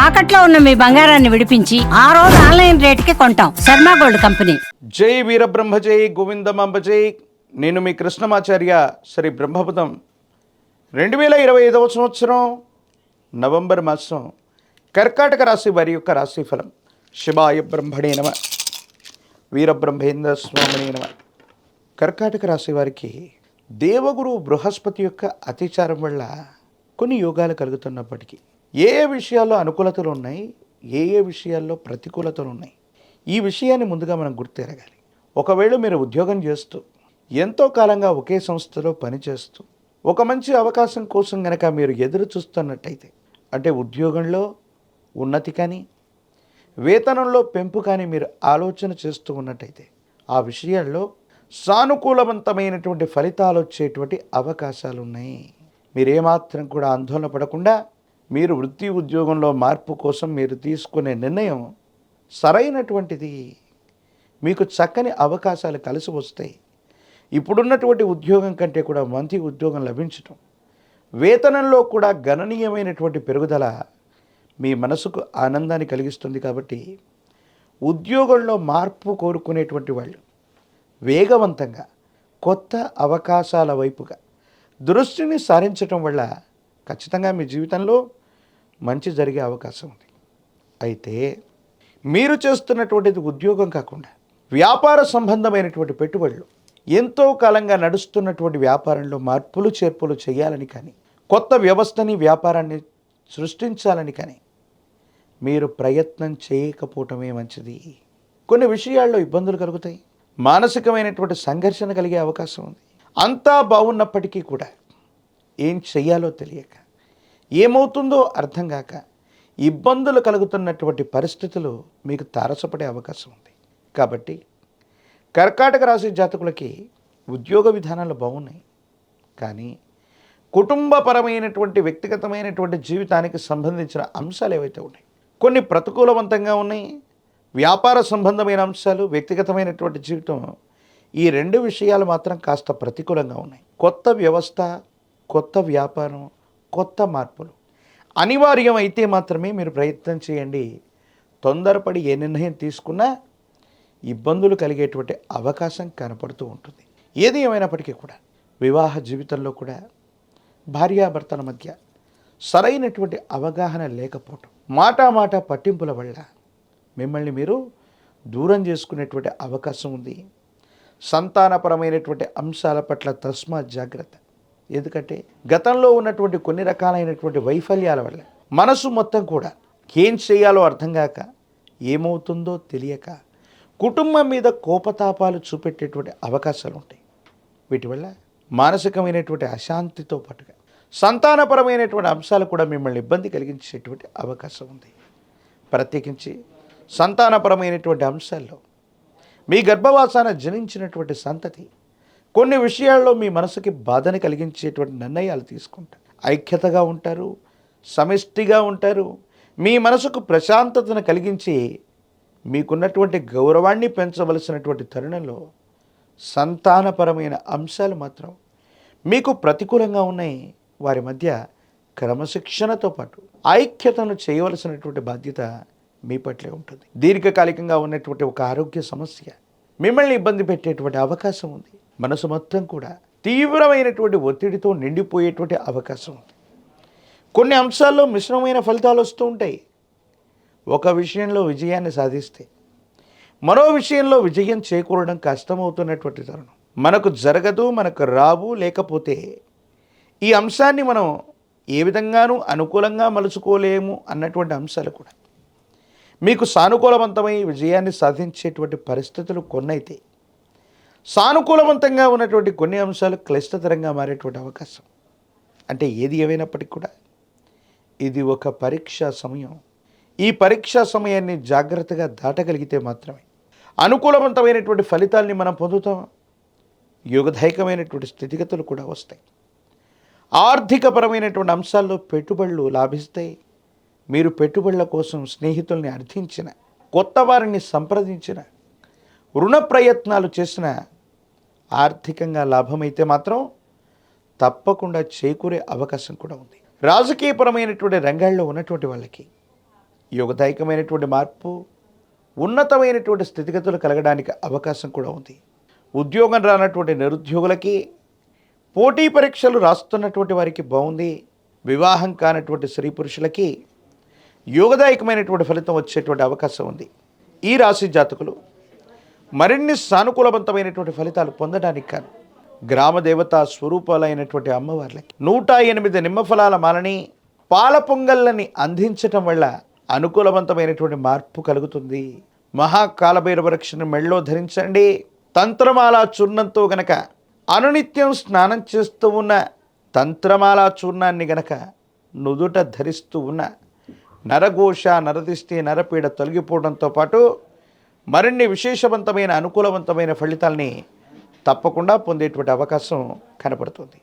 తాకట్లో ఉన్న మీ బంగారాన్ని విడిపించి ఆ రోజు ఆన్లైన్ రేటుకి కొంటాం. Sharma gold company. జై వీరబ్రహ్మ జై గోవిందమాంబ జై. నేను మీ కృష్ణమాచార్య. శ్రీ బ్రహ్మపదం 2025వ సంవత్సరం నవంబర్ మాసం కర్కాటక రాశి వారి యొక్క రాశిఫలం. శివాయ బ్రహ్మణే నమ, వీరబ్రహ్మేంద్ర స్వామినే నమ. కర్కాటక రాశి వారికి దేవగురు బృహస్పతి యొక్క అతిచారం వల్ల కొన్ని యోగాలు కలుగుతున్నప్పటికీ ఏ ఏ విషయాల్లో అనుకూలతలు ఉన్నాయి, ఏ ఏ విషయాల్లో ప్రతికూలతలు ఉన్నాయి, ఈ విషయాన్ని ముందుగా మనం గుర్తెరగాలి. ఒకవేళ మీరు ఉద్యోగం చేస్తూ ఎంతో కాలంగా ఒకే సంస్థలో పనిచేస్తూ ఒక మంచి అవకాశం కోసం కనుక మీరు ఎదురు చూస్తున్నట్టయితే, అంటే ఉద్యోగంలో ఉన్నతి కానీ వేతనంలో పెంపు కానీ మీరు ఆలోచన చేస్తూ ఉన్నట్టయితే, ఆ విషయాల్లో సానుకూలవంతమైనటువంటి ఫలితాలు వచ్చేటువంటి అవకాశాలు ఉన్నాయి. మీరేమాత్రం కూడా ఆందోళన పడకుండా మీరు వృత్తి ఉద్యోగంలో మార్పు కోసం మీరు తీసుకునే నిర్ణయం సరైనటువంటిది. మీకు చక్కని అవకాశాలు కలిసి వస్తాయి. ఇప్పుడున్నటువంటి ఉద్యోగం కంటే కూడా మంచి ఉద్యోగం లభించటం, వేతనంలో కూడా గణనీయమైనటువంటి పెరుగుదల మీ మనసుకు ఆనందాన్ని కలిగిస్తుంది. కాబట్టి ఉద్యోగంలో మార్పు కోరుకునేటువంటి వాళ్ళు వేగవంతంగా కొత్త అవకాశాల వైపుగా దృష్టిని సారించటం వల్ల ఖచ్చితంగా మీ జీవితంలో మంచి జరిగే అవకాశం ఉంది. అయితే మీరు చేస్తున్నటువంటిది ఉద్యోగం కాకుండా వ్యాపార సంబంధమైనటువంటి పెట్టుబడులు, ఎంతో కాలంగా నడుస్తున్నటువంటి వ్యాపారంలో మార్పులు చేర్పులు చేయాలని కానీ, కొత్త వ్యవస్థని వ్యాపారాన్ని సృష్టించాలని కానీ మీరు ప్రయత్నం చేయకపోవటమే మంచిది. కొన్ని విషయాల్లో ఇబ్బందులు కలుగుతాయి, మానసికమైనటువంటి సంఘర్షణ కలిగే అవకాశం ఉంది. అంతా బాగున్నప్పటికీ కూడా ఏం చెయ్యాలో తెలియక, ఏమవుతుందో అర్థం కాక ఇబ్బందులు కలుగుతున్నటువంటి పరిస్థితులు మీకు తారసపడే అవకాశం ఉంది. కాబట్టి కర్కాటక రాశి జాతకులకి ఉద్యోగ విధానాలు బాగున్నాయి, కానీ కుటుంబపరమైనటువంటి వ్యక్తిగతమైనటువంటి జీవితానికి సంబంధించిన అంశాలు ఏవైతే ఉన్నాయి కొన్ని ప్రతికూలవంతంగా ఉన్నాయి. వ్యాపార సంబంధమైన అంశాలు, వ్యక్తిగతమైనటువంటి జీవితం, ఈ రెండు విషయాలు మాత్రం కాస్త ప్రతికూలంగా ఉన్నాయి. కొత్త వ్యవస్థ, కొత్త వ్యాపారం, కొత్త మార్పులు అనివార్యం అయితే మాత్రమే మీరు ప్రయత్నం చేయండి. తొందరపడి ఏ నిర్ణయం తీసుకున్నా ఇబ్బందులు కలిగేటువంటి అవకాశం కనపడుతూ ఉంటుంది. ఏది ఏమైనప్పటికీ కూడా వివాహ జీవితంలో కూడా భార్యాభర్తల మధ్య సరైనటువంటి అవగాహన లేకపోవటం, మాట పట్టింపుల వల్ల మిమ్మల్ని మీరు దూరం చేసుకునేటువంటి అవకాశం ఉంది. సంతానపరమైనటువంటి అంశాల పట్ల తస్మాత్ జాగ్రత్త. ఎందుకంటే గతంలో ఉన్నటువంటి కొన్ని రకాలైనటువంటి వైఫల్యాల వల్ల మనసు మొత్తం కూడా ఏం చేయాలో అర్థం కాక, ఏమవుతుందో తెలియక కుటుంబం మీద కోపతాపాలు చూపెట్టేటువంటి అవకాశాలు ఉంటాయి. వీటి వల్ల మానసికమైనటువంటి అశాంతితో పాటుగా సంతానపరమైనటువంటి అంశాలు కూడా మిమ్మల్ని ఇబ్బంది కలిగించేటువంటి అవకాశం ఉంది. ప్రత్యేకించి సంతానపరమైనటువంటి అంశాల్లో మీ గర్భవాసాన జనించినటువంటి సంతతి కొన్ని విషయాల్లో మీ మనసుకి బాధని కలిగించేటువంటి నిర్ణయాలు తీసుకుంటారు. ఐక్యతగా ఉంటారు, సమిష్టిగా ఉంటారు. మీ మనసుకు ప్రశాంతతను కలిగించి మీకున్నటువంటి గౌరవాన్ని పెంచవలసినటువంటి తరుణంలో సంతానపరమైన అంశాలు మాత్రం మీకు ప్రతికూలంగా ఉన్నాయి. వారి మధ్య క్రమశిక్షణతో పాటు ఐక్యతను చేయవలసినటువంటి బాధ్యత మీ పట్లే ఉంటుంది. దీర్ఘకాలికంగా ఉన్నటువంటి ఒక ఆరోగ్య సమస్య మిమ్మల్ని ఇబ్బంది పెట్టేటువంటి అవకాశం ఉంది. మనసు మొత్తం కూడా తీవ్రమైనటువంటి ఒత్తిడితో నిండిపోయేటువంటి అవకాశం ఉంది. కొన్ని అంశాల్లో మిశ్రమమైన ఫలితాలు వస్తూ ఉంటాయి. ఒక విషయంలో విజయాన్ని సాధిస్తే మరో విషయంలో విజయం చేకూరడం కష్టమవుతున్నటువంటి తరుణం. మనకు జరగదు, మనకు రావు, లేకపోతే ఈ అంశాన్ని మనం ఏ విధంగానూ అనుకూలంగా మలుచుకోలేము అన్నటువంటి అంశాలు కూడా మీకు సానుకూలవంతమై విజయాన్ని సాధించేటువంటి పరిస్థితులు కొన్నైతే, సానుకూలవంతంగా ఉన్నటువంటి కొన్ని అంశాలు క్లిష్టతరంగా మారేటువంటి అవకాశం. అంటే ఏది ఏమైనప్పటికీ కూడా ఇది ఒక పరీక్షా సమయం. ఈ పరీక్షా సమయాన్ని జాగ్రత్తగా దాటగలిగితే మాత్రమే అనుకూలవంతమైనటువంటి ఫలితాల్ని మనం పొందుతాం. యోగదాయకమైనటువంటి స్థితిగతులు కూడా వస్తాయి. ఆర్థికపరమైనటువంటి అంశాల్లో పెట్టుబడులు లాభిస్తాయి. మీరు పెట్టుబడుల కోసం స్నేహితుల్ని అర్థించిన, కొత్త వారిని సంప్రదించిన, రుణ ప్రయత్నాలు చేసిన ఆర్థికంగా లాభమైతే మాత్రం తప్పకుండా చేకూరే అవకాశం కూడా ఉంది. రాజకీయపరమైనటువంటి రంగాల్లో ఉన్నటువంటి వాళ్ళకి యోగదాయకమైనటువంటి మార్పు, ఉన్నతమైనటువంటి స్థితిగతులు కలగడానికి అవకాశం కూడా ఉంది. ఉద్యోగం రానటువంటి నిరుద్యోగులకి, పోటీ పరీక్షలు రాస్తున్నటువంటి వారికి బాగుంది. వివాహం కానటువంటి స్త్రీ పురుషులకి యోగదాయకమైనటువంటి ఫలితం వచ్చేటువంటి అవకాశం ఉంది. ఈ రాశి జాతకులు మరిన్ని సానుకూలవంతమైనటువంటి ఫలితాలు పొందడానికి కాను గ్రామ దేవతా స్వరూపాలైనటువంటి అమ్మవార్లకి 108 నిమ్మఫలాల మాలని, పాల పొంగళ్ళని అందించటం వల్ల అనుకూలవంతమైనటువంటి మార్పు కలుగుతుంది. మహాకాలభైరవ రక్షణ మెళ్ళో ధరించండి. తంత్రమాల చూర్ణంతో గనక అనునిత్యం స్నానం చేస్తూ ఉన్న తంత్రమాల చూర్ణాన్ని గనక నుదుట ధరిస్తూ ఉన్న నరఘోష, నరదిష్టి, నరపీడ తొలగిపోవడంతో పాటు మరిన్ని విశేషవంతమైన అనుకూలవంతమైన ఫలితాల్ని తప్పకుండా పొందేటువంటి అవకాశం కనపడుతుంది.